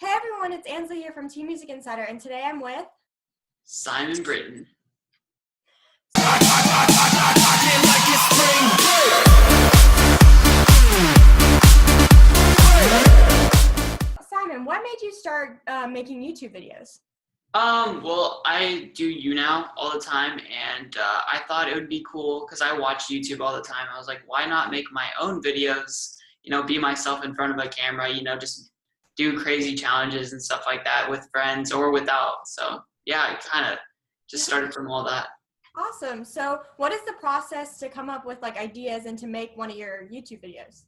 Hey everyone, it's Ainsley here from Teen Music Insider, and today I'm with Simon Britton. Simon. What made you start making YouTube videos? Well, I do YouNow all the time, and I thought it would be cool because I watch YouTube all the time. I was like, why not make my own videos, be myself in front of a camera, just do crazy challenges and stuff like that with friends or without. So, yeah, I kind of just started from all that. Awesome. So what is the process to come up with ideas and to make one of your YouTube videos?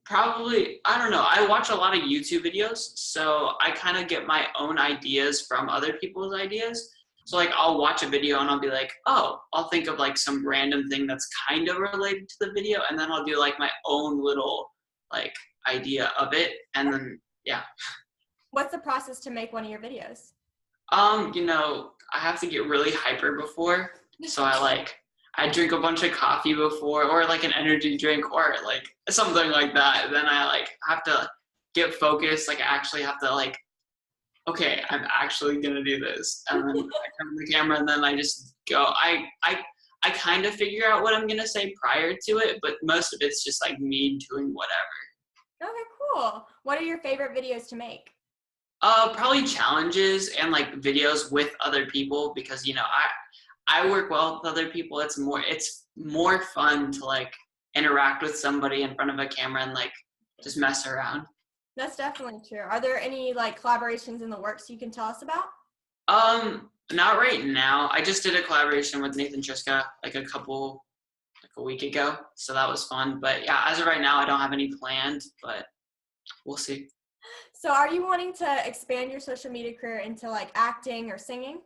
Probably, I don't know. I watch a lot of YouTube videos, so I kind of get my own ideas from other people's ideas. So I'll watch a video and I'll be like, oh, I'll think of some random thing that's kind of related to the video, and then I'll do my own little idea of it, and then yeah. What's the process to make one of your videos? I have to get really hyper before, so I drink a bunch of coffee before, or an energy drink, or something like that. Then I have to get focused. I actually have to okay, I'm actually gonna do this. And then I turn on the camera, and then I just go. I kind of figure out what I'm gonna say prior to it, but most of it's just me doing whatever. Okay, cool. What are your favorite videos to make? Probably challenges and videos with other people, because I work well with other people. It's more fun to interact with somebody in front of a camera and just mess around. That's definitely true. Are there any collaborations in the works you can tell us about? Not right now. I just did a collaboration with Nathan Triska a week ago, so that was fun. But yeah, as of right now, I don't have any planned, but we'll see. So are you wanting to expand your social media career into acting or singing?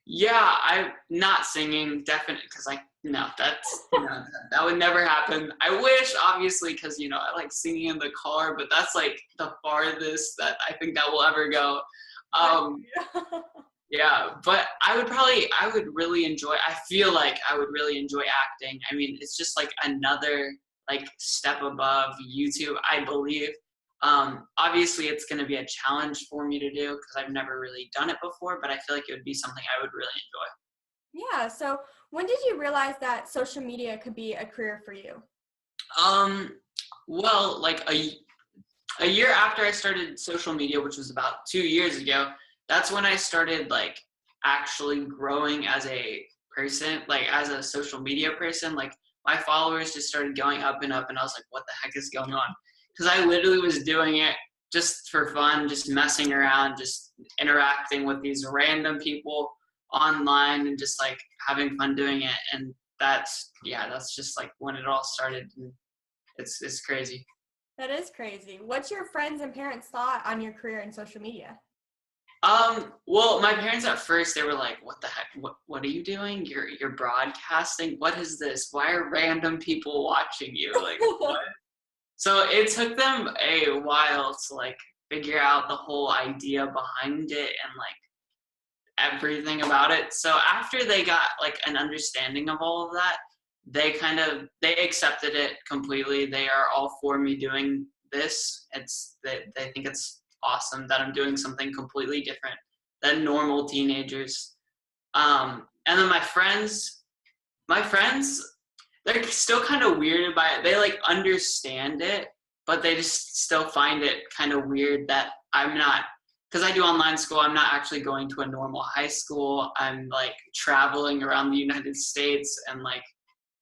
Yeah, I'm not singing, definitely, because that would never happen. I wish, obviously, because I like singing in the car, but that's the farthest that I think that will ever go. Yeah, but I would really enjoy. I feel like I would really enjoy acting. I mean, it's just another step above YouTube, I believe. Obviously it's going to be a challenge for me to do because I've never really done it before, but I feel like it would be something I would really enjoy. Yeah. So when did you realize that social media could be a career for you? Well, a year after I started social media, which was about 2 years ago, that's when I started actually growing as a person, as a social media person. My followers just started going up and up, and I was like, what the heck is going on? Because I literally was doing it just for fun, just messing around, just interacting with these random people online and just having fun doing it. And that's just when it all started. And it's crazy. That is crazy. What's your friends and parents' thought on your career in social media? Well, my parents at first, they were like, what the heck? What are you doing? You're broadcasting? What is this? Why are random people watching you? What? So it took them a while to figure out the whole idea behind it and everything about it. So after they got an understanding of all of that, they accepted it completely. They are all for me doing this. They think it's awesome that I'm doing something completely different than normal teenagers. And then my friends, they're still kind of weirded by it. They understand it, but they just still find it kind of weird that I'm not, because I do online school, I'm not actually going to a normal high school. I'm traveling around the United States and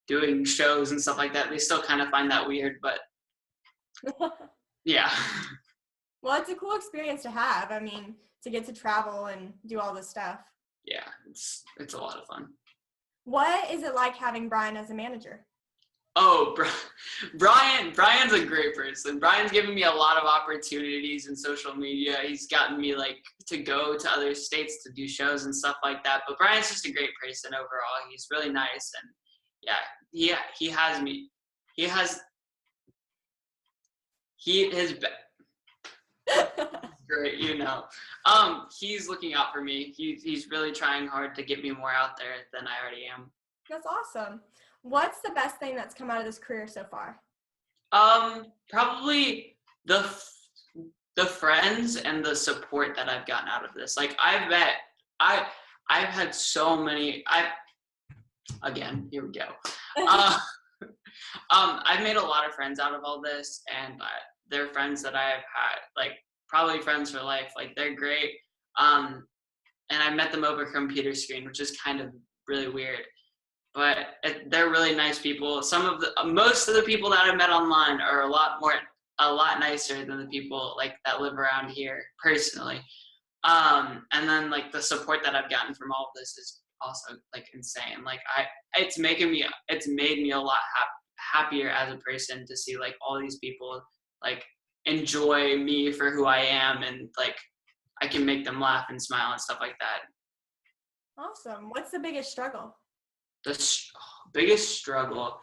doing shows and stuff like that. They still kind of find that weird, but yeah. Well, it's a cool experience to have. I mean, to get to travel and do all this stuff. Yeah, it's a lot of fun. What is it like having Brian as a manager? Oh, Brian's a great person. Brian's given me a lot of opportunities in social media. He's gotten me to go to other states to do shows and stuff like that. But Brian's just a great person overall. He's really nice, and yeah, he has me. Great, he's looking out for me. He's really trying hard to get me more out there than I already am. That's awesome. What's the best thing that's come out of this career so far? Probably the friends and the support that I've gotten out of this. Like I've had so many. Again, here we go. Uh, I've made a lot of friends out of all this, and they're friends that I've had, like probably friends for life. Like they're great. And I met them over a computer screen, which is kind of really weird. But they're really nice people. Most of the people that I've met online are a lot nicer than the people like that live around here personally. And then like the support that I've gotten from all of this is also like insane. Like it's made me a lot happier as a person to see like all these people like enjoy me for who I am, and like I can make them laugh and smile and stuff like that. Awesome. What's the biggest struggle? Biggest struggle.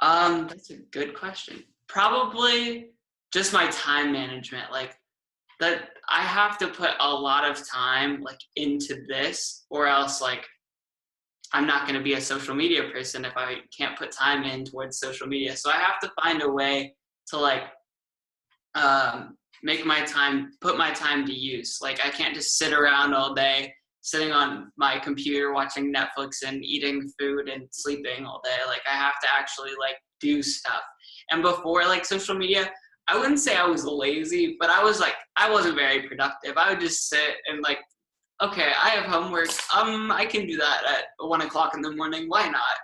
That's a good question. Probably just my time management. Like that I have to put a lot of time like into this, or else like I'm not going to be a social media person if I can't put time in towards social media. So I have to find a way to like put my time to use. Like I can't just sit around all day sitting on my computer watching Netflix and eating food and sleeping all day. Like I have to actually like do stuff. And before like social media, I wouldn't say I was lazy, but I wasn't very productive. I would just sit and like, okay, I have homework. I can do that at 1:00 in the morning. Why not?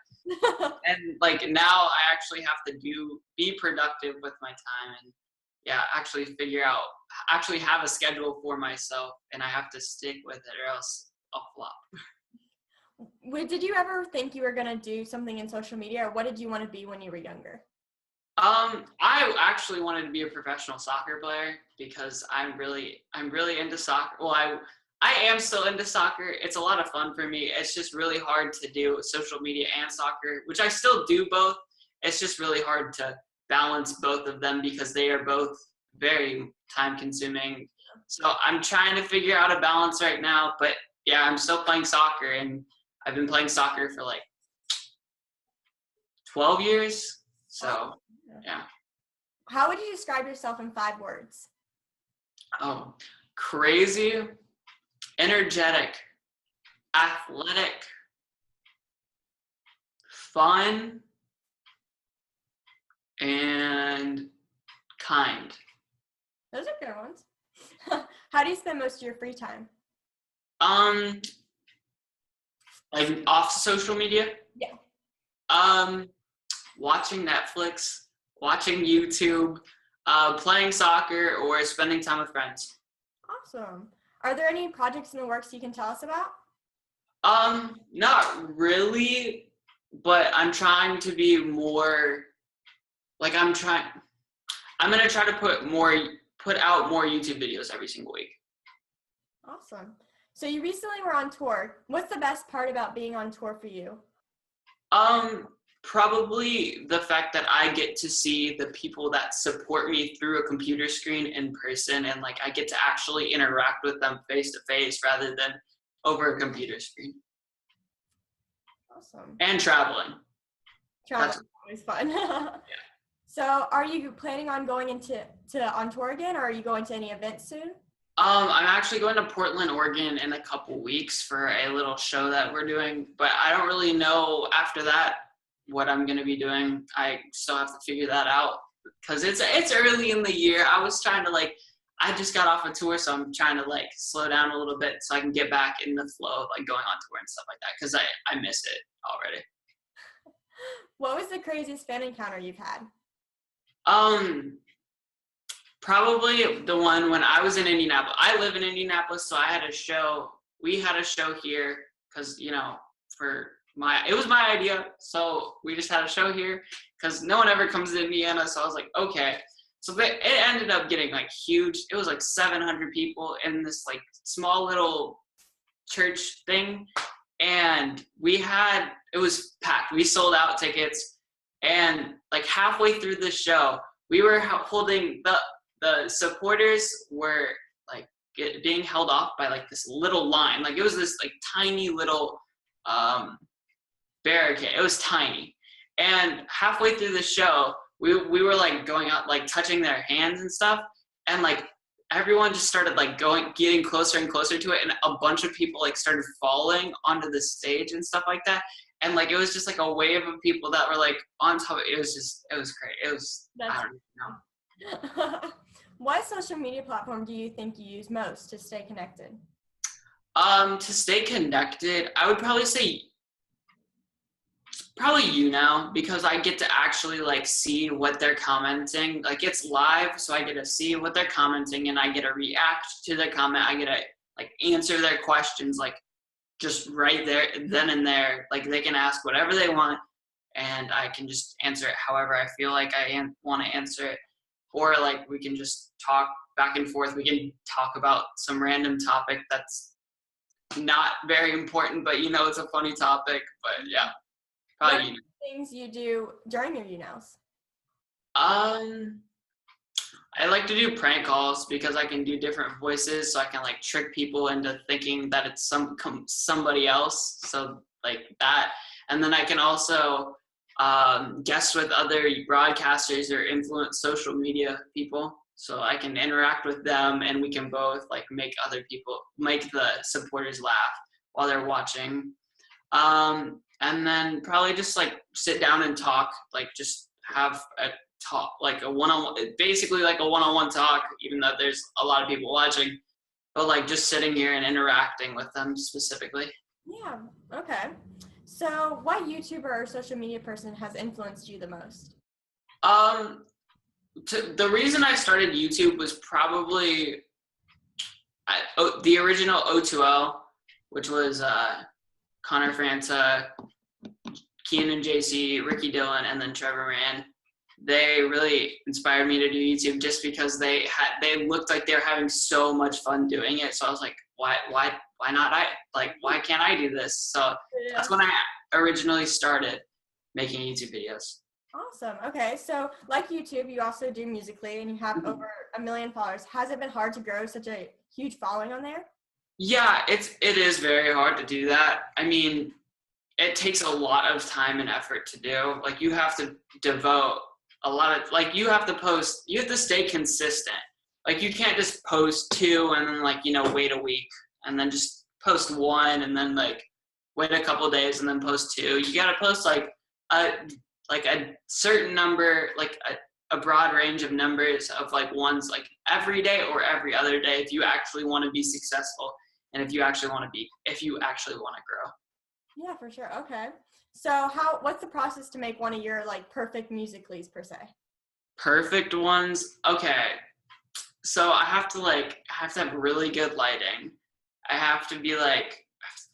And like now I actually have to be productive with my time, and actually have a schedule for myself, and I have to stick with it or else I'll flop. Did you ever think you were going to do something in social media, or what did you want to be when you were younger? I actually wanted to be a professional soccer player because I'm really into soccer. Well, I am still into soccer. It's a lot of fun for me. It's just really hard to do social media and soccer, which I still do both. It's just really hard to balance both of them because they are both very time consuming. So I'm trying to figure out a balance right now, but yeah, I'm still playing soccer, and I've been playing soccer for like 12 years. So yeah. How would you describe yourself in 5 words? Oh, crazy, energetic, athletic, fun, and kind. Those are good ones. How do you spend most of your free time? Like off social media? Yeah. Watching Netflix, watching YouTube, playing soccer, or spending time with friends. Awesome. Are there any projects in the works you can tell us about? Not really, but I'm trying to be more, like I'm going to try to put out more YouTube videos every single week. Awesome. So you recently were on tour. What's the best part about being on tour for you? Probably the fact that I get to see the people that support me through a computer screen in person, and like I get to actually interact with them face to face rather than over a computer screen. Awesome. And traveling. Traveling is always fun. Yeah. So are you planning on going on tour again, or are you going to any events soon? I'm actually going to Portland, Oregon in a couple weeks for a little show that we're doing, but I don't really know after that what I'm going to be doing. I still have to figure that out because it's early in the year. I was trying to I just got off a tour, so I'm trying to slow down a little bit so I can get back in the flow of going on tour and stuff like that because I miss it already. What was the craziest fan encounter you've had? Probably the one when I was in Indianapolis. I live in Indianapolis, so we had a show here because, it was my idea. So we just had a show here because no one ever comes to Indiana. So I was like, okay. So it ended up getting huge. It was 700 people in this small little church thing. And it was packed. We sold out tickets. And halfway through the show, we were holding the supporters were being held off by this little line. It was this tiny little barricade. It was tiny. And halfway through the show, we were going out, touching their hands and stuff. And everyone just started like getting closer and closer to it, and a bunch of people like started falling onto the stage and stuff like that. And like it was just like a wave of people that were like on top of it. It was great. It was I don't know. What social media platform do you think you use most to stay connected? To stay connected, I would probably say probably you now, because I get to actually like see what they're commenting. Like it's live, so I get to see what they're commenting and I get to react to their comment. I get to like answer their questions like just right there, then and there. Like they can ask whatever they want and I can just answer it however I feel like I want to answer it. Or like we can just talk back and forth. We can talk about some random topic that's not very important, but you know, it's a funny topic. But yeah, probably what things you do during your UNOws? I like to do prank calls because I can do different voices, so I can like trick people into thinking that it's somebody else. So like that, and then I can also guest with other broadcasters or influence social media people. So I can interact with them, and we can both like make the supporters laugh while they're watching. And then probably just like sit down and talk, like just have a talk, like a one-on-one, basically like a one-on-one talk, even though there's a lot of people watching, but like just sitting here and interacting with them specifically. Yeah, okay. So what YouTuber or social media person has influenced you the most? The reason I started YouTube was probably the original O2L, which was Connor Franta, Keenan and JC, Ricky Dillon, and then Trevor Rand. They really inspired me to do YouTube just because they looked like they were having so much fun doing it. So I was like, why not I? Like, why can't I do this? So that's when I originally started making YouTube videos. Awesome. Okay, so like YouTube, you also do Musical.ly, and you have over 1 million followers. Has it been hard to grow such a huge following on there? Yeah, it is very hard to do that. I mean, it takes a lot of time and effort to do. Like you have to devote a lot of, like you have to stay consistent. Like you can't just post 2 and then like, you know, wait a week and then just post 1 and then like wait a couple days and then post 2. You got to post like a certain number, like a broad range of numbers of like ones like every day or every other day if you actually want to be successful and if you actually want to grow. Yeah, for sure. Okay. So what's the process to make one of your like perfect Musical.lys per se? Perfect ones? Okay. So I have to have really good lighting. I have to be like,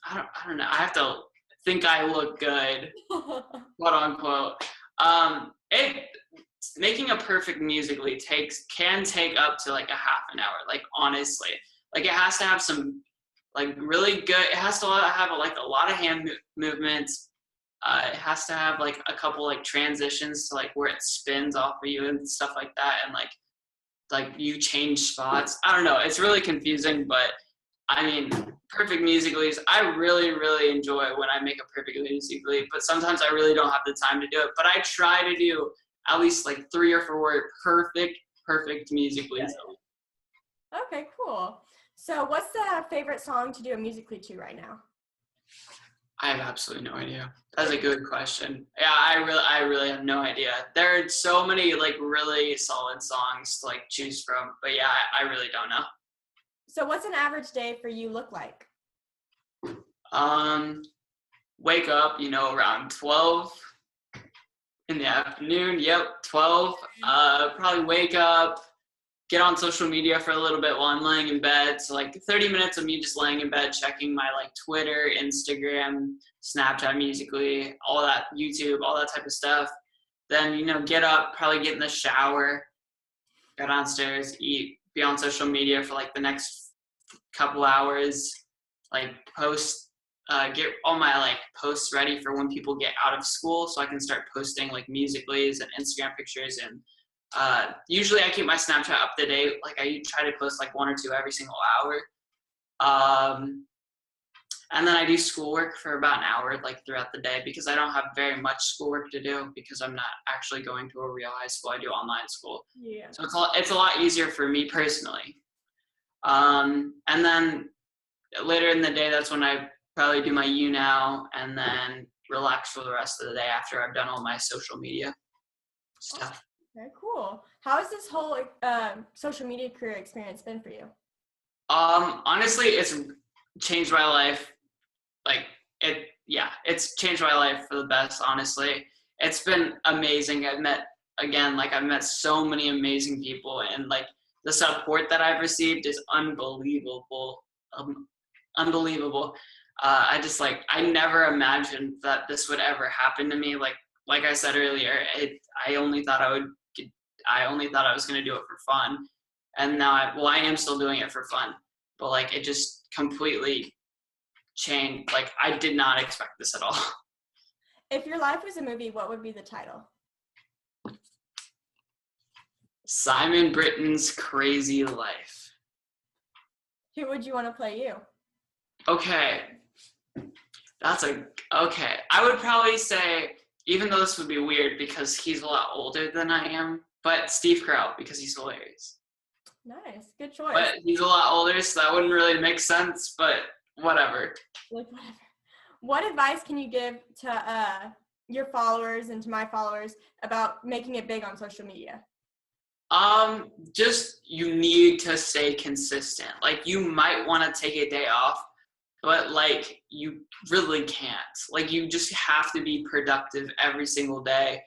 I don't know. I have to think I look good, quote unquote. Making a perfect Musical.ly can take up to like a half an hour. Like honestly, like it has to have some like really good. It has to have like a lot of hand movements. It has to have like a couple like transitions to like where it spins off of you and stuff like that, and like you change spots. I don't know. It's really confusing, but I mean, perfect Musical.lys. I really, really enjoy when I make a perfect Musical.ly, but sometimes I really don't have the time to do it. But I try to do at least like 3 or 4 perfect Musical.lys. Okay, cool. So what's the favorite song to do a Musical.ly to right now? I have absolutely no idea. That's a good question. Yeah, I really have no idea. There are so many like really solid songs to like choose from, but yeah, I really don't know. So what's an average day for you look like? Wake up, you know, around 12 in the afternoon. Yep, 12. Probably wake up, get on social media for a little bit while I'm laying in bed. So like 30 minutes of me just laying in bed, checking my like Twitter, Instagram, Snapchat, Musical.ly, all that, YouTube, all that type of stuff. Then, you know, get up, probably get in the shower, go downstairs, eat, be on social media for like the next couple hours, like get all my like posts ready for when people get out of school so I can start posting like Musical.lys and Instagram pictures. And usually I keep my Snapchat up to date. Like I try to post like 1 or 2 every single hour. And then I do schoolwork for about an hour like throughout the day because I don't have very much schoolwork to do because I'm not actually going to a real high school. I do online school. Yeah. So it's a lot easier for me personally. And then later in the day, that's when I probably do my now and then relax for the rest of the day after I've done all my social media stuff. Very cool. How has this whole social media career experience been for you? Honestly, it's changed my life. It's changed my life for the best, honestly. It's been amazing. I've met so many amazing people, and like the support that I've received is unbelievable. Unbelievable. I never imagined that this would ever happen to me. Like I said earlier, I only thought I was going to do it for fun. And now I am still doing it for fun, but like it just completely changed. Like I did not expect this at all. If your life was a movie, what would be the title? Simon Britton's Crazy Life. Who would you want to play you? Okay. I would probably say, even though this would be weird because he's a lot older than I am, but Steve Carell, because he's hilarious. Nice. Good choice. But he's a lot older, so that wouldn't really make sense, but whatever. Whatever. What advice can you give to your followers and to my followers about making it big on social media? Just you need to stay consistent. Like you might want to take a day off, but like you really can't. Like you just have to be productive every single day.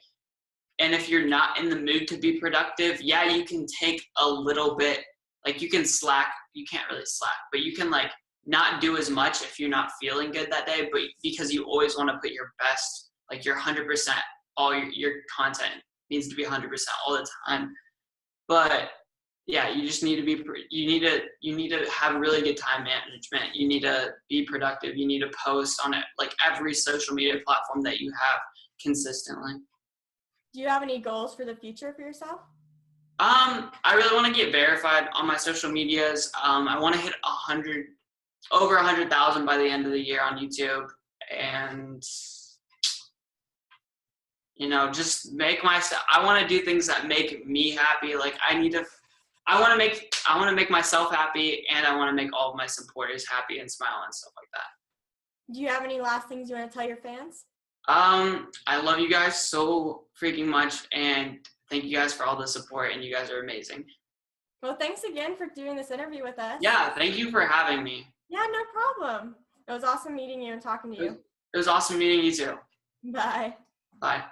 And if you're not in the mood to be productive, yeah, you can take a little bit, like you can slack. You can't really slack, but you can like not do as much if you're not feeling good that day, but because you always want to put your best, like your 100%, all your content needs to be 100% all the time. But yeah, you just need to you need to have really good time management. You need to be productive. You need to post on it, like every social media platform that you have consistently. Do you have any goals for the future for yourself? I really want to get verified on my social medias. I want to hit over 100,000 by the end of the year on YouTube, and just make myself. I want to do things that make me happy. Like I want to make myself happy, and I want to make all of my supporters happy and smile and stuff like that. Do you have any last things you want to tell your fans? I love you guys so freaking much, and thank you guys for all the support, and you guys are amazing. Well, thanks again for doing this interview with us. Yeah, thank you for having me. Yeah, no problem. It was awesome meeting you and talking to you. It was awesome meeting you too. Bye. Bye.